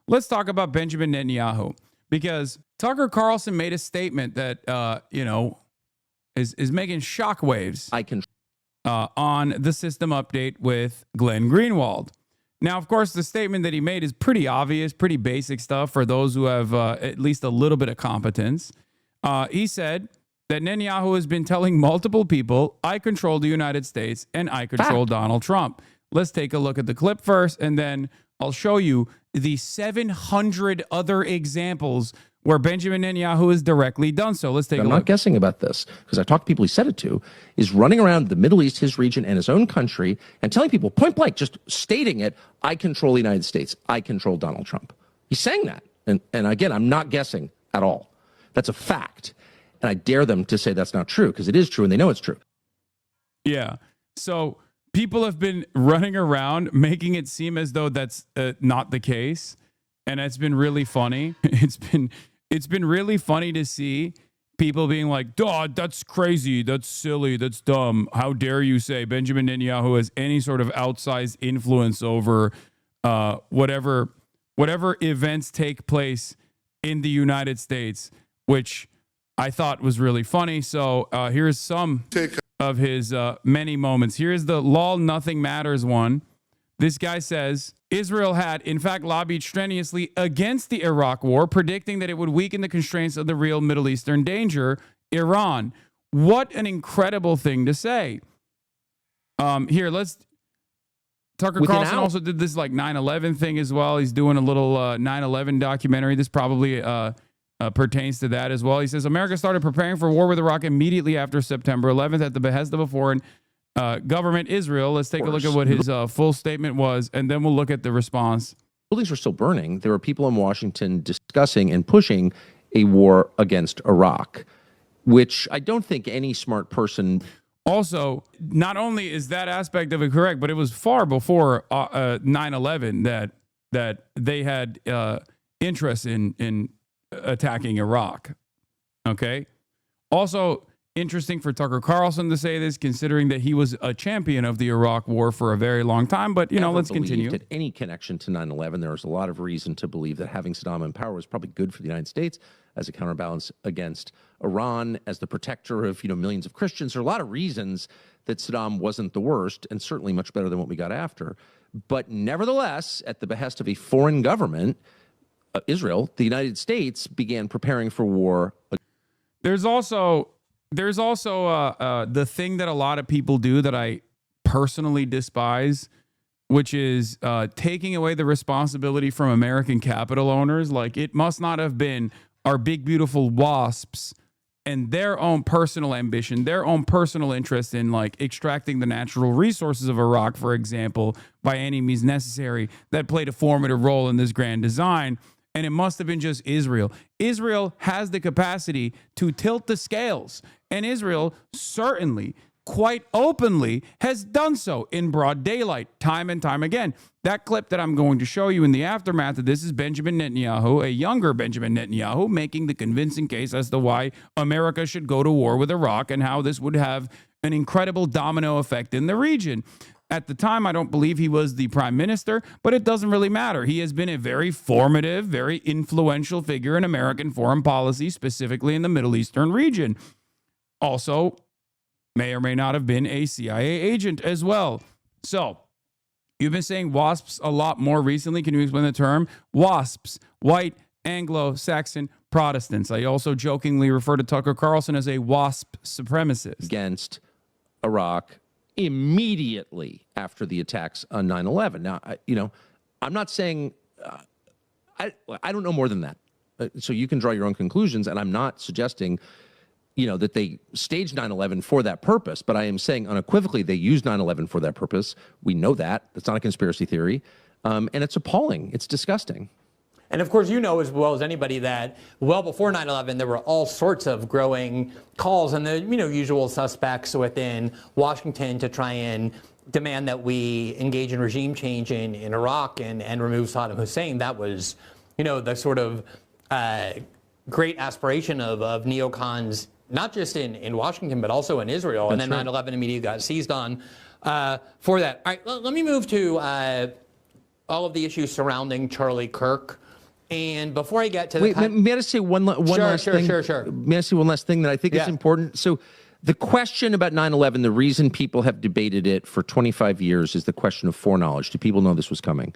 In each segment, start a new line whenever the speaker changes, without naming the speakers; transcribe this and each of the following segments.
let's talk about Benjamin Netanyahu, because Tucker Carlson made a statement that, is making shockwaves on the system update with Glenn Greenwald. Now, of course, the statement that he made is pretty obvious, pretty basic stuff for those who have at least a little bit of competence. He said that Netanyahu has been telling multiple people, I control the United States and I control Donald Trump. Let's take a look at the clip first, and then I'll show you the 700 other examples where Benjamin Netanyahu has directly done so. Let's take a look.
I'm not guessing about this, because I talked to people he said it to, is running around the Middle East, his region, and his own country, and telling people point blank, just stating it, I control the United States. I control Donald Trump. He's saying that. And again, I'm not guessing at all. That's a fact. And I dare them to say that's not true, because it is true, and they know it's true.
Yeah. So people have been running around making it seem as though that's not the case. And it's been really funny. It's been really funny to see people being like, "Duh, that's crazy. That's silly. That's dumb. How dare you say Benjamin Netanyahu has any sort of outsized influence over whatever events take place in the United States," which I thought was really funny. So here's some of his many moments. Here's the lol nothing matters one. This guy says, Israel had, in fact, lobbied strenuously against the Iraq war, predicting that it would weaken the constraints of the real Middle Eastern danger, Iran. What an incredible thing to say. Tucker Carlson also did this like 9/11 thing as well. He's doing a little 9/11 documentary. This probably pertains to that as well. He says, America started preparing for war with Iraq immediately after September 11th at the behest of a foreign government, Israel. Let's take a look at what his full statement was, and then we'll look at the response.
Buildings were still burning. There were people in Washington discussing and pushing a war against Iraq, which I don't think any smart person...
Also, not only is that aspect of it correct, but it was far before 9/11 that they had interest in attacking Iraq. Okay? Also, interesting for Tucker Carlson to say this, considering that he was a champion of the Iraq war for a very long time. But, let's continue.
That any connection to 9/11, there was a lot of reason to believe that having Saddam in power was probably good for the United States as a counterbalance against Iran, as the protector of, millions of Christians. There are a lot of reasons that Saddam wasn't the worst, and certainly much better than what we got after. But nevertheless, at the behest of a foreign government, Israel, the United States began preparing for war.
There's also the thing that a lot of people do that I personally despise, which is taking away the responsibility from American capital owners. Like, it must not have been our big, beautiful WASPs and their own personal ambition, their own personal interest in like extracting the natural resources of Iraq, for example, by any means necessary, that played a formative role in this grand design. And it must have been just Israel. Israel has the capacity to tilt the scales. And Israel certainly, quite openly, has done so in broad daylight, time and time again. That clip that I'm going to show you in the aftermath of this is Benjamin Netanyahu, a younger Benjamin Netanyahu, making the convincing case as to why America should go to war with Iraq and how this would have an incredible domino effect in the region. At the time, I don't believe he was the prime minister, but it doesn't really matter. He has been a very formative, very influential figure in American foreign policy, specifically in the Middle Eastern region. Also, may or may not have been a CIA agent as well. So, you've been saying WASPs a lot more recently. Can you explain the term? WASPs, white Anglo-Saxon Protestants. I also jokingly refer to Tucker Carlson as a WASP supremacist.
Against Iraq immediately after the attacks on 9/11. Now, I'm not saying, I don't know more than that. So you can draw your own conclusions, and I'm not suggesting, that they staged 9/11 for that purpose, but I am saying unequivocally they used 9/11 for that purpose. We know that. That's not a conspiracy theory. And it's appalling. It's disgusting.
And of course, as well as anybody that well before 9/11, there were all sorts of growing calls and the usual suspects within Washington to try and demand that we engage in regime change in Iraq and remove Saddam Hussein. That was, the sort of great aspiration of neocons, not just in Washington, but also in Israel. That's and then 9/11 immediately got seized on for that. All right, let me move to all of the issues surrounding Charlie Kirk. And before I get to the
Wait, may I just say one last thing?
Sure.
May I say one last thing that I think is important? So the question about 9/11, the reason people have debated it for 25 years is the question of foreknowledge. Do people know this was coming?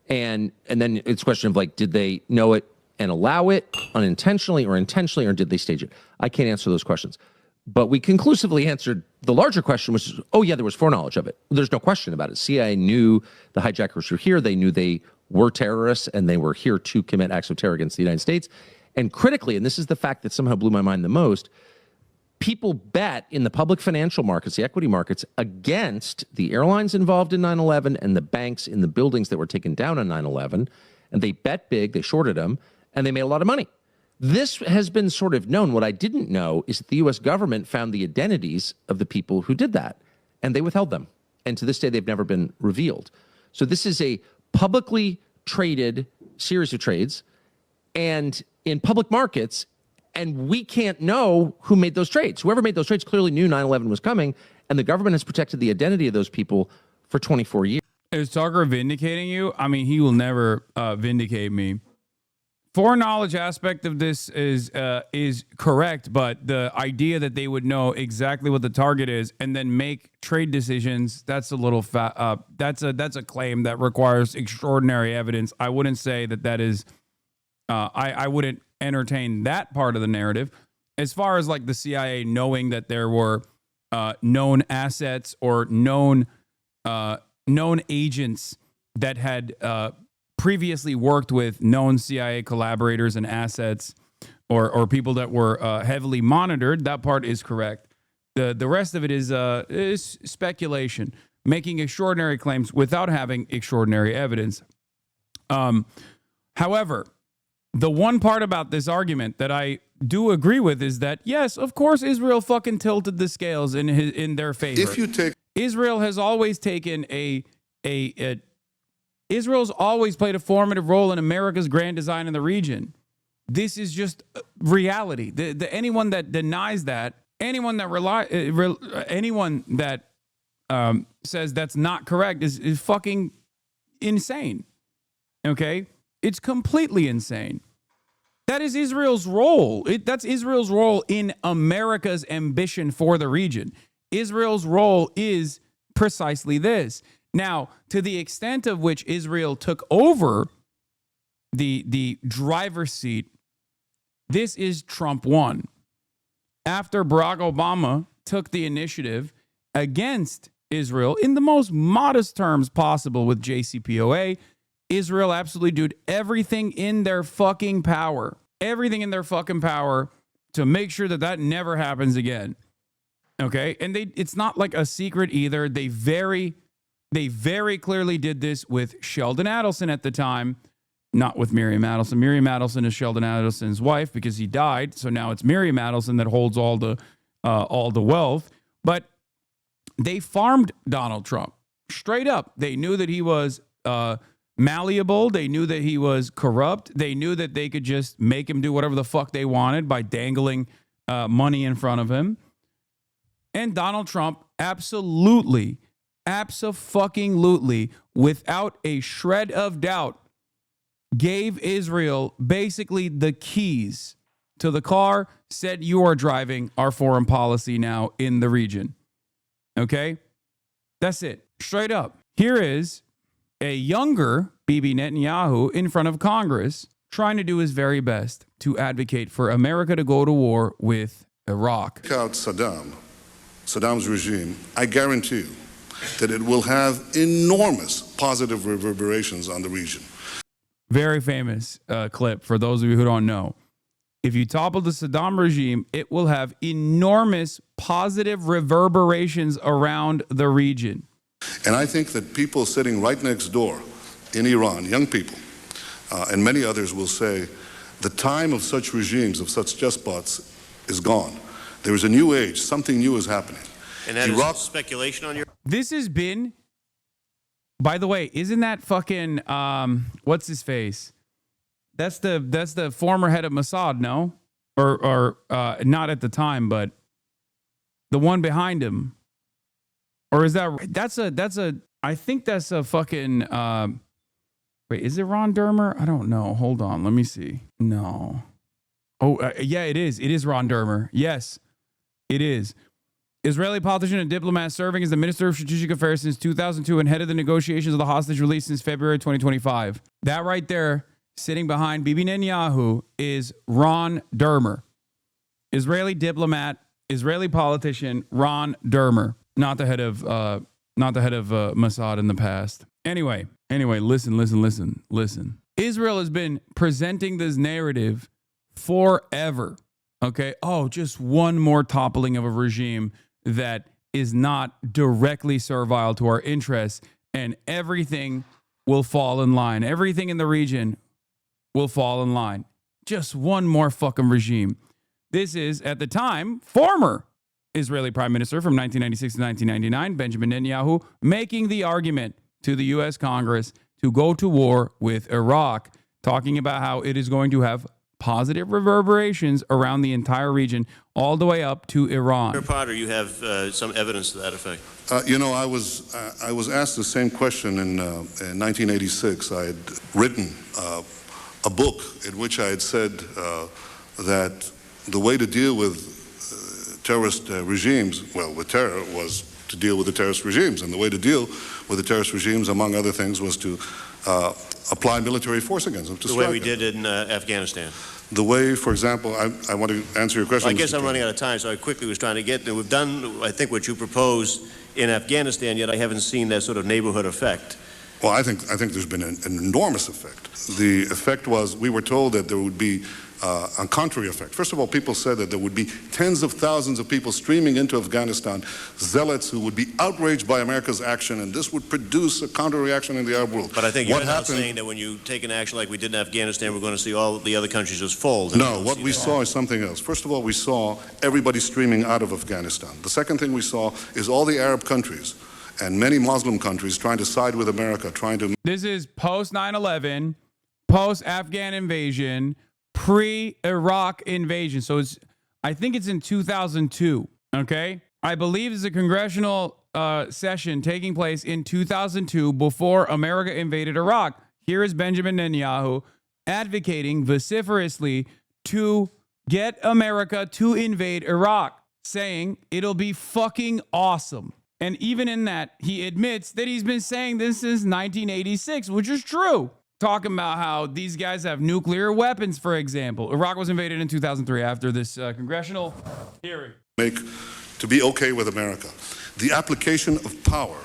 And then it's a question of like, did they know it and allow it unintentionally or intentionally, or did they stage it? I can't answer those questions. But we conclusively answered the larger question, which is, oh yeah, there was foreknowledge of it. There's no question about it. CIA knew the hijackers were here. They knew they were terrorists, and they were here to commit acts of terror against the United States. And critically, and this is the fact that somehow blew my mind the most, people bet in the public financial markets, the equity markets, against the airlines involved in 9/11 and the banks in the buildings that were taken down on 9/11. And they bet big, they shorted them, and they made a lot of money. This has been sort of known. What I didn't know is that the U.S. government found the identities of the people who did that, and they withheld them. And to this day, they've never been revealed. So this is a publicly traded series of trades and in public markets, and we can't know who made those trades. Whoever made those trades clearly knew 9/11 was coming, and the government has protected the identity of those people for 24 years.
Is Tucker vindicating you? I mean, he will never vindicate me. Foreknowledge aspect of this is correct, but the idea that they would know exactly what the target is and then make trade decisions, that's a little that's a claim that requires extraordinary evidence. I wouldn't say that is I wouldn't entertain that part of the narrative. As far as like the CIA knowing that there were known assets or known agents that had previously worked with known CIA collaborators and assets or people that were heavily monitored, that part is correct. The rest of it is speculation, making extraordinary claims without having extraordinary evidence. However, the one part about this argument that I do agree with is that, yes, of course, Israel fucking tilted the scales in their favor.
If you take
Israel has always taken Israel's always played a formative role in America's grand design in the region. This is just reality. Anyone that denies that, anyone that says that's not correct is fucking insane. Okay? It's completely insane. That is Israel's role. That's Israel's role in America's ambition for the region. Israel's role is precisely this. Now, to the extent of which Israel took over the driver's seat, this is Trump 1. After Barack Obama took the initiative against Israel in the most modest terms possible with JCPOA, Israel absolutely did everything in their fucking power to make sure that never happens again. Okay? And it's not like a secret either. They very clearly did this with Sheldon Adelson at the time, not with Miriam Adelson. Miriam Adelson is Sheldon Adelson's wife because he died. So now it's Miriam Adelson that holds all the wealth. But they farmed Donald Trump straight up. They knew that he was malleable. They knew that he was corrupt. They knew that they could just make him do whatever the fuck they wanted by dangling money in front of him. And Donald Trump absolutely, without a shred of doubt, gave Israel basically the keys to the car, said you are driving our foreign policy now in the region. Okay? That's it. Straight up. Here is a younger Bibi Netanyahu in front of Congress trying to do his very best to advocate for America to go to war with Iraq.
Take out Saddam's regime, I guarantee you that it will have enormous positive reverberations on the region.
Very famous clip for those of you who don't know. If you topple the Saddam regime, it will have enormous positive reverberations around the region.
And I think that people sitting right next door in Iran, young people, and many others will say, the time of such regimes, of such despots, is gone. There is a new age. Something new is happening.
And that is speculation on your...
This has been... By the way, isn't that fucking... what's his face? That's the former head of Mossad, no? Or not at the time, but the one behind him. Or is that... That's a... I think that's a fucking... Wait, is it Ron Dermer? I don't know. Hold on. Let me see. No. Oh, yeah, it is. It is Ron Dermer. Yes, it is. Israeli politician and diplomat serving as the Minister of Strategic Affairs since 2002 and head of the negotiations of the hostage release since February 2025. That right there, sitting behind Bibi Netanyahu, is Ron Dermer. Israeli diplomat, Israeli politician, Ron Dermer. Not the head of Mossad in the past. Anyway, listen. Israel has been presenting this narrative forever. Okay. Oh, just one more toppling of a regime that is not directly servile to our interests, and everything will fall in line. Everything in the region will fall in line. Just one more fucking regime. This is, at the time, former Israeli Prime Minister from 1996 to 1999, Benjamin Netanyahu, making the argument to the U.S. Congress to go to war with Iraq, talking about how it is going to have positive reverberations around the entire region, all the way up to Iran.
Mr. Potter, you have some evidence to that effect.
I was asked the same question in 1986. I had written a book in which I had said that the way to deal with terrorist regimes, well, with terror, was to deal with the terrorist regimes. And the way to deal with the terrorist regimes, among other things, was to apply military force against them.
The way we did in Afghanistan.
The way, for example, I want to answer your question.
Well, I guess I'm running out of time, so I quickly was trying to get there. We've done, I think, what you proposed in Afghanistan, yet I haven't seen that sort of neighborhood effect.
Well, I think there's been an enormous effect. The effect was, we were told that there would be a contrary effect. First of all, people said that there would be tens of thousands of people streaming into Afghanistan, zealots who would be outraged by America's action, and this would produce a counter-reaction in the Arab world.
But I think you're now saying that when you take an action like we did in Afghanistan, we're going to see all the other countries just fold.
No, what we saw is something else. First of all, we saw everybody streaming out of Afghanistan. The second thing we saw is all the Arab countries and many Muslim countries trying to side with America, trying to...
This is post 9/11, post Afghan invasion, pre-Iraq invasion. So I think it's in 2002. Okay, I believe it's a congressional session taking place in 2002 before America invaded Iraq. Here is Benjamin Netanyahu advocating vociferously to get America to invade Iraq, saying it'll be fucking awesome. And even in that, he admits that he's been saying this since 1986, which is true. Talking about how these guys have nuclear weapons, for example. Iraq was invaded in 2003 after this congressional hearing.
To be okay with America. The application of power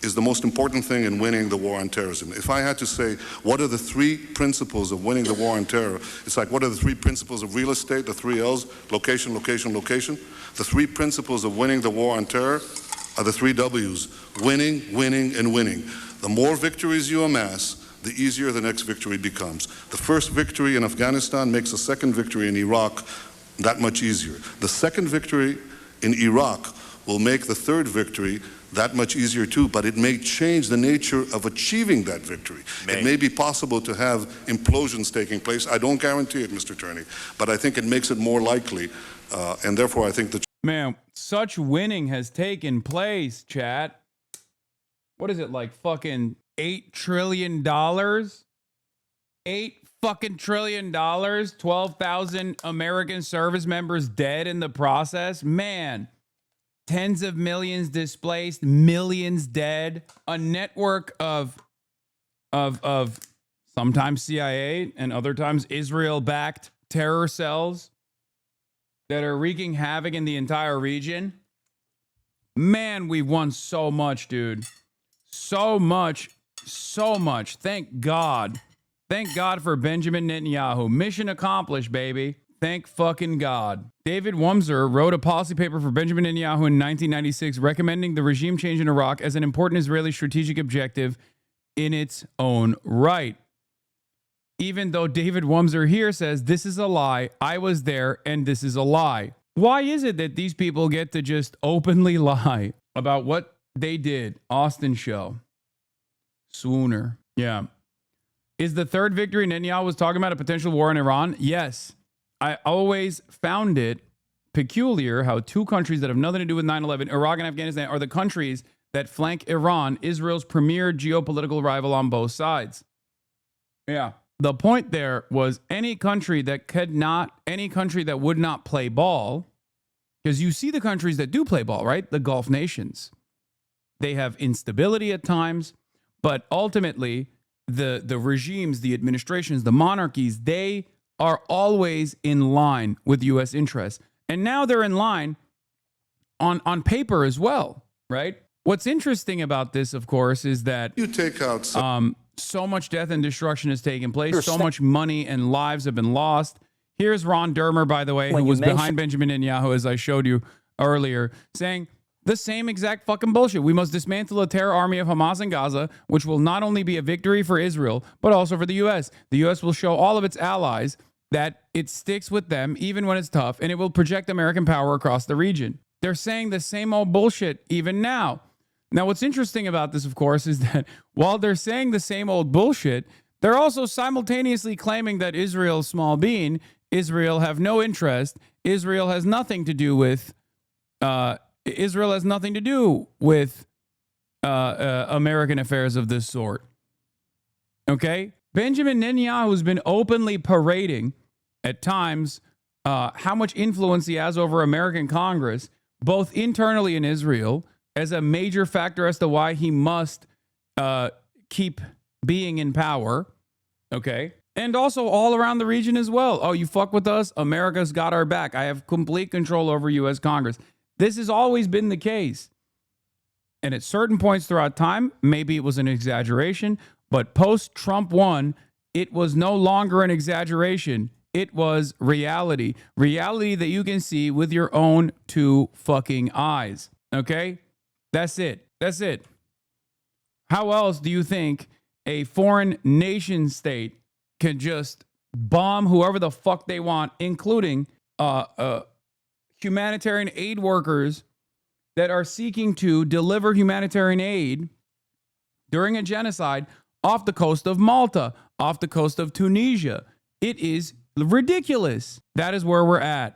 is the most important thing in winning the war on terrorism. If I had to say, what are the three principles of winning the war on terror? It's like, what are the three principles of real estate, the three L's, location, location, location? The three principles of winning the war on terror are the three W's, winning, winning, and winning. The more victories you amass, the easier the next victory becomes. The first victory in Afghanistan makes the second victory in Iraq that much easier. The second victory in Iraq will make the third victory that much easier too, but it may change the nature of achieving that victory. It may be possible to have implosions taking place. I don't guarantee it, Mr. Turney, but I think it makes it more likely, and therefore I think that...
Man, such winning has taken place, chat. What is it, like fucking $8 trillion? $8 fucking trillion. 12,000 American service members dead in the process. Man, tens of millions displaced, millions dead. A network of sometimes CIA and other times Israel-backed terror cells that are wreaking havoc in the entire region. Man, we've won so much, dude. So much. Thank God. Thank God for Benjamin Netanyahu. Mission accomplished, baby. Thank fucking God. David Wamser wrote a policy paper for Benjamin Netanyahu in 1996 recommending the regime change in Iraq as an important Israeli strategic objective in its own right. Even though David Wamser here says this is a lie, I was there, and this is a lie. Why is it that these people get to just openly lie about what they did? Austin Show. Swooner. Yeah. Is the third victory Netanyahu was talking about a potential war in Iran? Yes. I always found it peculiar how two countries that have nothing to do with 9/11, Iraq and Afghanistan, are the countries that flank Iran, Israel's premier geopolitical rival on both sides. Yeah. The point there was any country that would not play ball, because you see the countries that do play ball, right? The Gulf nations. They have instability at times, but ultimately the regimes, the administrations, the monarchies, they are always in line with U.S. interests. And now they're in line on paper as well, right? What's interesting about this, of course, is that
You take out
so much death and destruction has taken place. So much money and lives have been lost. Here's Ron Dermer, by the way, who was behind Benjamin Netanyahu, as I showed you earlier, saying the same exact fucking bullshit. We must dismantle the terror army of Hamas in Gaza, which will not only be a victory for Israel, but also for the U.S. The U.S. will show all of its allies that it sticks with them even when it's tough, and it will project American power across the region. They're saying the same old bullshit even now. Now, what's interesting about this, of course, is that while they're saying the same old bullshit, they're also simultaneously claiming that Israel's small bean, Israel have no interest, Israel has nothing to do with American affairs of this sort. Okay? Benjamin Netanyahu has been openly parading at times how much influence he has over American Congress, both internally in Israel, as a major factor as to why he must keep being in power, okay? And also all around the region as well. Oh, you fuck with us? America's got our back. I have complete control over U.S. Congress. This has always been the case. And at certain points throughout time, maybe it was an exaggeration, but post-Trump 1, it was no longer an exaggeration. It was reality. Reality that you can see with your own two fucking eyes, okay? That's it. That's it. How else do you think a foreign nation state can just bomb whoever the fuck they want, including humanitarian aid workers that are seeking to deliver humanitarian aid during a genocide off the coast of Malta, off the coast of Tunisia? It is ridiculous. That is where we're at.